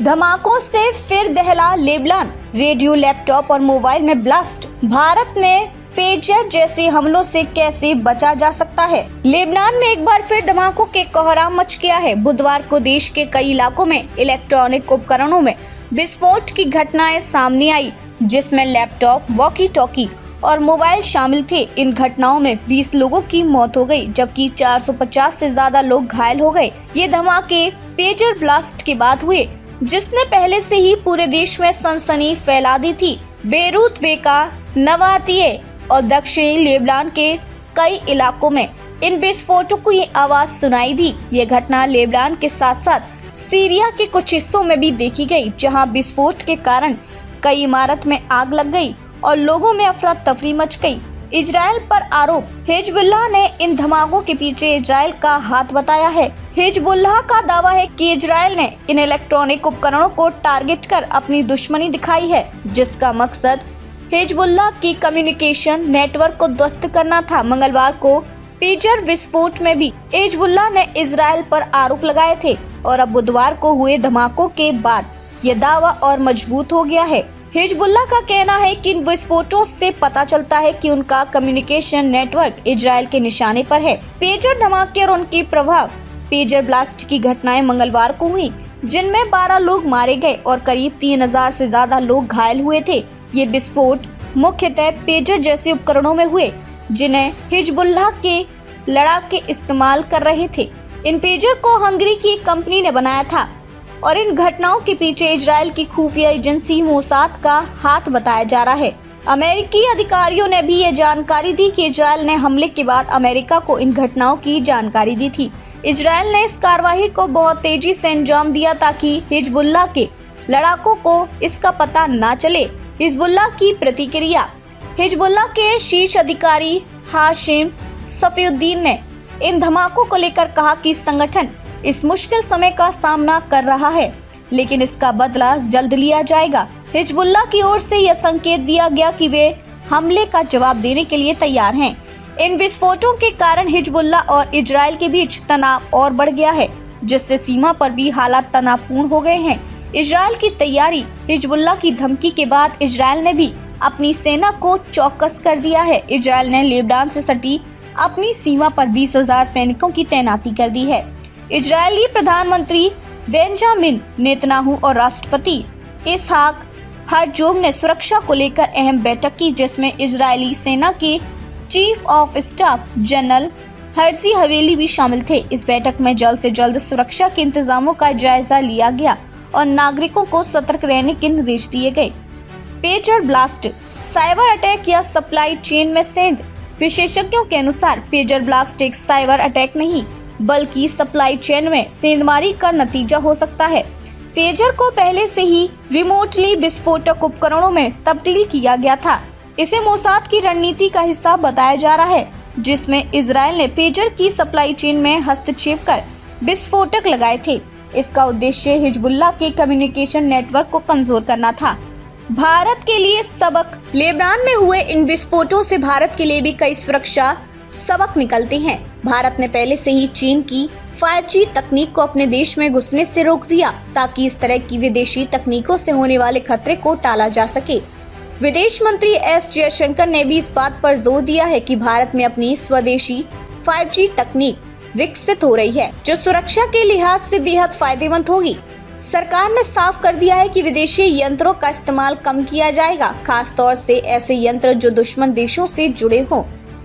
धमाकों से फिर दहला लेबनान, रेडियो, लैपटॉप और मोबाइल में ब्लास्ट। भारत में पेजर जैसे हमलों से कैसे बचा जा सकता है? लेबनान में एक बार फिर धमाकों के कोहराम मच गया है। बुधवार को देश के कई इलाकों में इलेक्ट्रॉनिक उपकरणों में विस्फोट की घटनाएं सामने आई, जिसमें लैपटॉप, वॉकी टॉकी और मोबाइल शामिल थे। इन घटनाओं में 20 लोगों की मौत हो गई, जबकि 450 से ज्यादा लोग घायल हो गए। ये धमाके पेजर ब्लास्ट के बाद हुए, जिसने पहले से ही पूरे देश में सनसनी फैला दी थी। बेरूत, बेका, नवातिये और दक्षिणी लेबनान के कई इलाकों में इन विस्फोटों को ये आवाज सुनाई दी। ये घटना लेबनान के साथ साथ सीरिया के कुछ हिस्सों में भी देखी गई, जहां विस्फोट के कारण कई इमारत में आग लग गई और लोगों में अफरा तफरी मच गई। इजराइल पर आरोप। हिजबुल्लाह ने इन धमाकों के पीछे इजराइल का हाथ बताया है। हिजबुल्लाह का दावा है कि इजराइल ने इन इलेक्ट्रॉनिक उपकरणों को टारगेट कर अपनी दुश्मनी दिखाई है, जिसका मकसद हिजबुल्लाह की कम्युनिकेशन नेटवर्क को ध्वस्त करना था। मंगलवार को पेजर विस्फोट में भी हिजबुल्लाह ने इजराइल पर आरोप लगाए थे और अब बुधवार को हुए धमाकों के बाद ये दावा और मजबूत हो गया है। हिजबुल्लाह का कहना है कि इन विस्फोटों से पता चलता है कि उनका कम्युनिकेशन नेटवर्क इजराइल के निशाने पर है। पेजर धमाके और उनके प्रभाव। पेजर ब्लास्ट की घटनाएं मंगलवार को हुई, जिनमें 12 लोग मारे गए और करीब 3000 से ज्यादा लोग घायल हुए थे। ये विस्फोट मुख्यतः पेजर जैसे उपकरणों में हुए, जिन्हें हिजबुल्लाह के लड़ाके इस्तेमाल कर रहे थे। इन पेजर को हंगरी की एक कंपनी ने बनाया था और इन घटनाओं के पीछे इजराइल की खुफिया एजेंसी मोसाद का हाथ बताया जा रहा है। अमेरिकी अधिकारियों ने भी ये जानकारी दी कि इजराइल ने हमले के बाद अमेरिका को इन घटनाओं की जानकारी दी थी। इजराइल ने इस कार्रवाई को बहुत तेजी से अंजाम दिया ताकि हिजबुल्लाह के लड़ाकों को इसका पता न चले। हिजबुल्लाह की प्रतिक्रिया। हिजबुल्लाह के शीर्ष अधिकारी हाशिम सफीउद्दीन ने इन धमाकों को लेकर कहा कि संगठन इस मुश्किल समय का सामना कर रहा है, लेकिन इसका बदला जल्द लिया जाएगा। हिजबुल्लाह की ओर से यह संकेत दिया गया कि वे हमले का जवाब देने के लिए तैयार हैं। इन विस्फोटों के कारण हिजबुल्लाह और इजराइल के बीच तनाव और बढ़ गया है, जिससे सीमा पर भी हालात तनावपूर्ण हो गए हैं। इजराइल की तैयारी। हिजबुल्लाह की धमकी के बाद इजराइल ने भी अपनी सेना को चौकस कर दिया है। इजराइल ने लेबनान से सटी अपनी सीमा पर 20,000 सैनिकों की तैनाती कर दी है। इजरायली प्रधानमंत्री बेंजामिन नेतन्याहू और राष्ट्रपति इसहाक हर्जोग ने सुरक्षा को लेकर अहम बैठक की, जिसमें इजरायली सेना के chief of staff general Herzi हवेली भी शामिल थे। इस बैठक में जल्द से जल्द सुरक्षा के इंतजामों का जायजा लिया गया और नागरिकों को सतर्क रहने के निर्देश दिए गए। पेजर ब्लास्ट, साइबर अटैक या सप्लाई चेन में सेंध। विशेषज्ञों के अनुसार पेजर ब्लास्ट एक साइबर अटैक नहीं, बल्कि सप्लाई चेन में सेंधमारी का नतीजा हो सकता है। पेजर को पहले से ही रिमोटली विस्फोटक उपकरणों में तब्दील किया गया था। इसे मोसाद की रणनीति का हिस्सा बताया जा रहा है, जिसमें इजराइल ने पेजर की सप्लाई चेन में हस्तक्षेप कर विस्फोटक लगाए थे। इसका उद्देश्य हिजबुल्लाह के कम्युनिकेशन नेटवर्क को कमजोर करना था। भारत के लिए सबक। लेबनान में हुए इन विस्फोटों से भारत के लिए भी कई सुरक्षा सबक निकलते हैं। भारत ने पहले से ही चीन की 5G तकनीक को अपने देश में घुसने से रोक दिया, ताकि इस तरह की विदेशी तकनीकों से होने वाले खतरे को टाला जा सके। विदेश मंत्री एस जयशंकर ने भी इस बात पर जोर दिया है कि भारत में अपनी स्वदेशी 5G तकनीक विकसित हो रही है, जो सुरक्षा के लिहाज से बेहद फायदेमंद होगी। सरकार ने साफ कर दिया है कि विदेशी यंत्रों का इस्तेमाल कम किया जाएगा, खास तौर से ऐसे यंत्र जो दुश्मन देशों से जुड़े हों।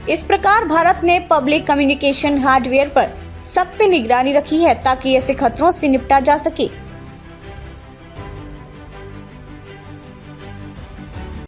इस प्रकार भारत ने पब्लिक कम्युनिकेशन हार्डवेयर पर सख्त निगरानी रखी है, ताकि ऐसे खतरों से निपटा जा सके।